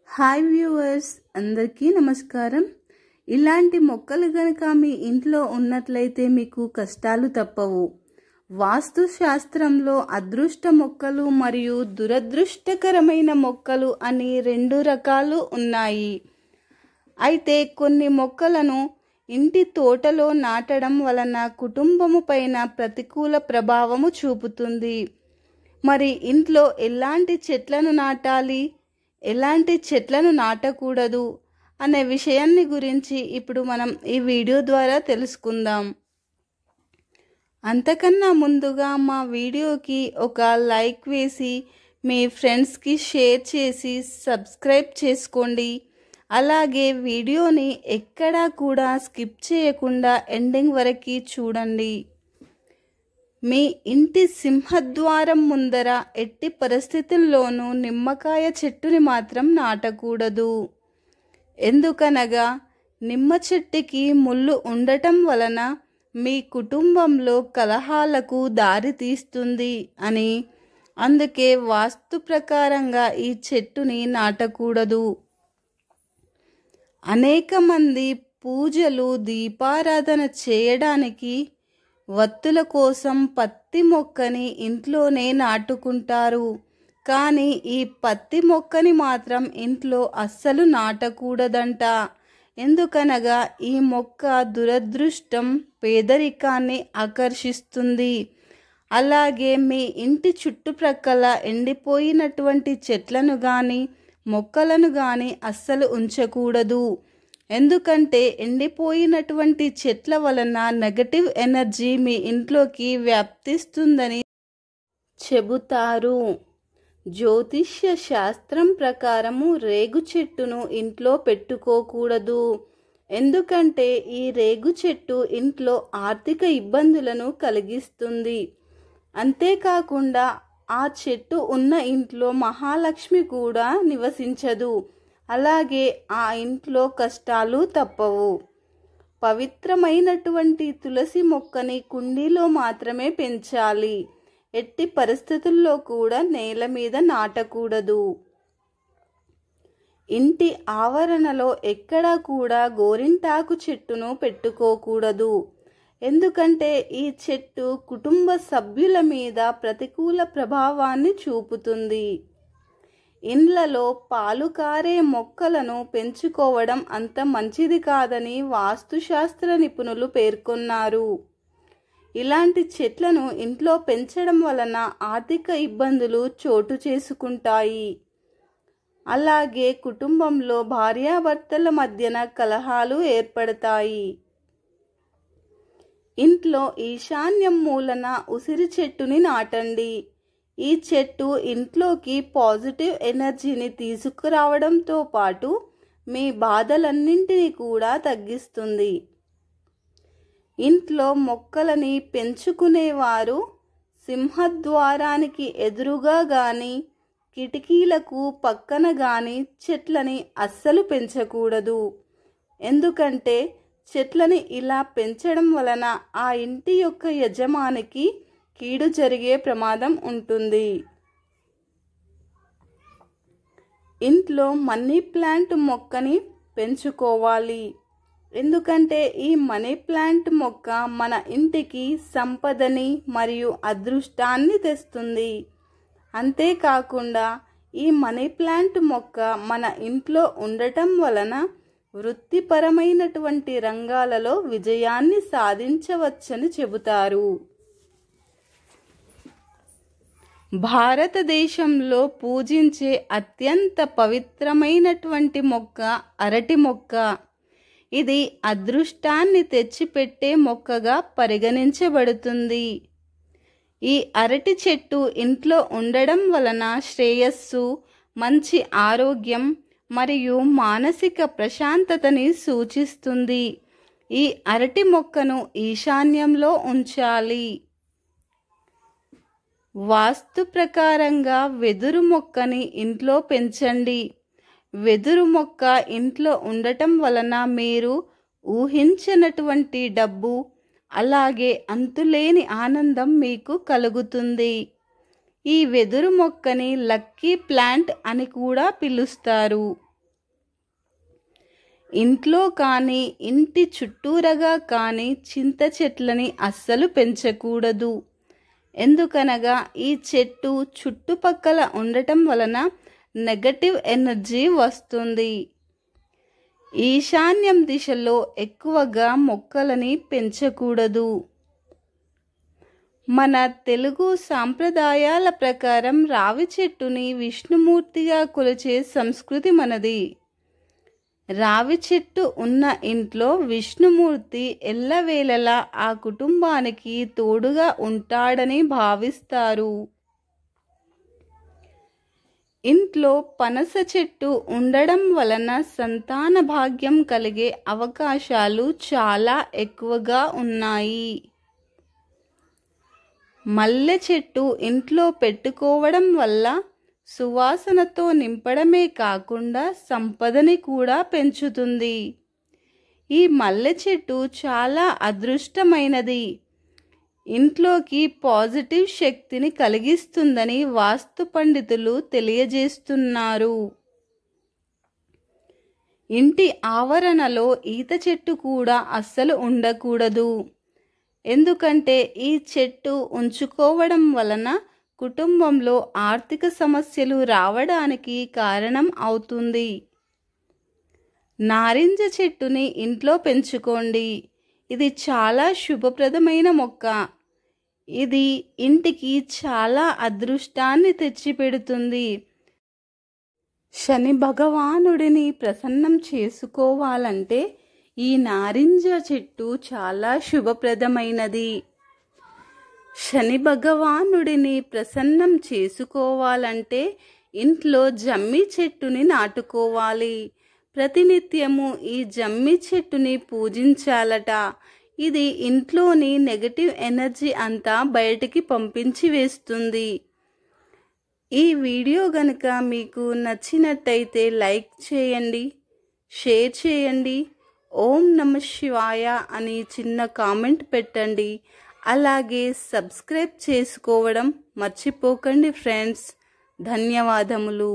Hi viewers, అందరికీ నమస్కారం. ఇలాంటి మొక్కలు గనక మీ ఇంట్లో ఉన్నట్లయితే మీకు కష్టాలు తప్పవు. వాస్తు శాస్త్రంలో అదృష్ట మొక్కలు మరియు దురదృష్టకరమైన మొక్కలు అని 2 రకాలు ఉన్నాయి. అయితే కొన్ని మొక్కలను ఇంటి తోటలో నాటడం వలన కుటుంబము పైన ప్రతికూల ప్రభావము చూపుతుంది. మరి ఇంట్లో ఎలాంటి చెట్లను నాటాలి, ఎలాంటి చెట్లను నాటకూడదు అనే విషయాన్ని గురించి ఇప్పుడు మనం ఈ వీడియో ద్వారా తెలుసుకుందాం. అంతకన్నా ముందుగా మా వీడియోకి ఒక లైక్ వేసి మీ ఫ్రెండ్స్కి షేర్ చేసి సబ్స్క్రైబ్ చేసుకోండి. అలాగే వీడియోని ఎక్కడా కూడా స్కిప్ చేయకుండా ఎండింగ్ వరకు చూడండి. మీ ఇంటి సింహద్వారం ముందర ఎట్టి పరిస్థితుల్లోనూ నిమ్మకాయ చెట్టుని మాత్రం నాటకూడదు. ఎందుకనగా నిమ్మ చెట్టుకి ముళ్ళు ఉండటం వలన మీ కుటుంబంలో కలహాలకు దారి తీస్తుంది అని, అందుకే వాస్తు ప్రకారంగా ఈ చెట్టుని నాటకూడదు. అనేక మంది పూజలు, దీపారాధన చేయడానికి వత్తుల కోసం పత్తి మొక్కని ఇంట్లోనే నాటుకుంటారు. కానీ ఈ పత్తి మొక్కని మాత్రం ఇంట్లో అస్సలు నాటకూడదంట. ఎందుకనగా ఈ మొక్క దురదృష్టం, పేదరికాన్ని ఆకర్షిస్తుంది. అలాగే మీ ఇంటి చుట్టుప్రక్కల ఎండిపోయినటువంటి చెట్లను కానీ మొక్కలను కానీ అస్సలు ఉంచకూడదు. ఎందుకంటే ఎండిపోయినటువంటి చెట్ల వలన నెగటివ్ ఎనర్జీ మీ ఇంట్లోకి వ్యాప్తిస్తుందని చెబుతారు. జ్యోతిష్య శాస్త్రం ప్రకారము రేగు చెట్టును ఇంట్లో పెట్టుకోకూడదు. ఎందుకంటే ఈ రేగు చెట్టు ఇంట్లో ఆర్థిక ఇబ్బందులను కలిగిస్తుంది. అంతేకాకుండా ఆ చెట్టు ఉన్న ఇంట్లో మహాలక్ష్మి కూడా నివసించదు. అలాగే ఆ ఇంట్లో కష్టాలు తప్పవు. పవిత్రమైనటువంటి తులసి మొక్కని కుండీలో మాత్రమే పెంచాలి. ఎట్టి పరిస్థితుల్లో కూడా నేల మీద నాటకూడదు. ఇంటి ఆవరణలో ఎక్కడా కూడా గోరింటాకు చెట్టును పెట్టుకోకూడదు. ఎందుకంటే ఈ చెట్టు కుటుంబ సభ్యుల మీద ప్రతికూల ప్రభావాన్ని చూపుతుంది. ఇండ్లలో పాలు కారే మొక్కలను పెంచుకోవడం అంత మంచిది కాదని వాస్తుశాస్త్ర నిపుణులు పేర్కొన్నారు. ఇలాంటి చెట్లను ఇంట్లో పెంచడం వలన ఆర్థిక ఇబ్బందులు చోటు చేసుకుంటాయి. అలాగే కుటుంబంలో భార్యాభర్తల మధ్యన కలహాలు ఏర్పడతాయి. ఇంట్లో ఈశాన్యం మూలన ఉసిరి చెట్టుని నాటండి. ఈ చెట్టు ఇంట్లోకి పాజిటివ్ ఎనర్జీని తీసుకురావడంతో పాటు మీ బాధలన్నింటినీ కూడా తగ్గిస్తుంది. ఇంట్లో మొక్కలని పెంచుకునేవారు సింహద్వారానికి ఎదురుగా కానీ కిటికీలకు పక్కన కానీ చెట్లని అస్సలు పెంచకూడదు. ఎందుకంటే చెట్లని ఇలా పెంచడం వలన ఆ ఇంటి యొక్క యజమానికి కీడు జరిగే ప్రమాదం ఉంటుంది. ఇంట్లో మనీ ప్లాంట్ మొక్కని పెంచుకోవాలి. ఎందుకంటే ఈ మనీ ప్లాంట్ మొక్క మన ఇంటికి సంపదని మరియు అదృష్టాన్ని తెస్తుంది. అంతేకాకుండా ఈ మనీ ప్లాంట్ మొక్క మన ఇంట్లో ఉండటం వలన వృత్తిపరమైనటువంటి రంగాలలో విజయాన్ని సాధించవచ్చని చెబుతారు. భారతదేశంలో పూజించే అత్యంత పవిత్రమైనటువంటి మొక్క అరటి మొక్క. ఇది అదృష్టాన్ని తెచ్చిపెట్టే మొక్కగా పరిగణించబడుతుంది. ఈ అరటి చెట్టు ఇంట్లో ఉండడం వలన శ్రేయస్సు, మంచి ఆరోగ్యం మరియు మానసిక ప్రశాంతతని సూచిస్తుంది. ఈ అరటి మొక్కను ఈశాన్యంలో ఉంచాలి. వాస్తు ప్రకారంగా వెదురు మొక్కని ఇంట్లో పెంచండి. వెదురు మొక్క ఇంట్లో ఉండటం వలన మీరు ఊహించనటువంటి డబ్బు, అలాగే అంతులేని ఆనందం మీకు కలుగుతుంది. ఈ వెదురు మొక్కని లక్కీ ప్లాంట్ అని కూడా పిలుస్తారు. ఇంట్లో కానీ ఇంటి చుట్టూరగా కానీ చింత చెట్లని అస్సలు పెంచకూడదు. ఎందుకనగా ఈ చెట్టు చుట్టుపక్కల ఉండటం వలన నెగటివ్ ఎనర్జీ వస్తుంది. ఈశాన్యం దిశలో ఎక్కువగా మొక్కలని పెంచకూడదు. మన తెలుగు సాంప్రదాయాల ప్రకారం రావి చెట్టుని విష్ణుమూర్తిగా కొలిచే సంస్కృతి మనది. రావి చెట్టు ఉన్న ఇంట్లో విష్ణుమూర్తి ఎల్లవేళలా ఆ కుటుంబానికి తోడుగా ఉంటాడని భావిస్తారు. ఇంట్లో పనస చెట్టు ఉండడం వలన సంతాన భాగ్యం కలిగే అవకాశాలు చాలా ఎక్కువగా ఉన్నాయి. మల్లె చెట్టు ఇంట్లో పెట్టుకోవడం వల్ల సువాసనతో నింపడమే కాకుండా సంపదని కూడా పెంచుతుంది. ఈ మల్లె చెట్టు చాలా అదృష్టమైనది. ఇంట్లోకి పాజిటివ్ శక్తిని కలిగిస్తుందని వాస్తు పండితులు తెలియజేస్తున్నారు. ఇంటి ఆవరణలో ఈత చెట్టు కూడా అస్సలు ఉండకూడదు. ఎందుకంటే ఈ చెట్టు ఉంచుకోవడం వలన కుటుంబంలో ఆర్థిక సమస్యలు రావడానికి కారణం అవుతుంది. నారింజ చెట్టుని ఇంట్లో పెంచుకోండి. ఇది చాలా శుభప్రదమైన మొక్క. ఇది ఇంటికి చాలా అదృష్టాన్ని తెచ్చిపెడుతుంది. శని భగవానుడిని ప్రసన్నం చేసుకోవాలంటే ఈ నారింజ చెట్టు చాలా శుభప్రదమైనది. శని భగవానుడిని ప్రసన్నం చేసుకోవాలంటే ఇంట్లో జమ్మి చెట్టుని నాటుకోవాలి. ప్రతినిత్యము ఈ జమ్మి చెట్టుని పూజించాలట. ఇది ఇంట్లోని నెగటివ్ ఎనర్జీ అంతా బయటికి పంపించి వేస్తుంది. ఈ వీడియో గనుక మీకు నచ్చినట్టయితే లైక్ చేయండి, షేర్ చేయండి, ఓం నమః శివాయ అని చిన్న కామెంట్ పెట్టండి. అలాగే సబ్స్క్రైబ్ చేసుకోవడం మర్చిపోకండి ఫ్రెండ్స్. ధన్యవాదములు.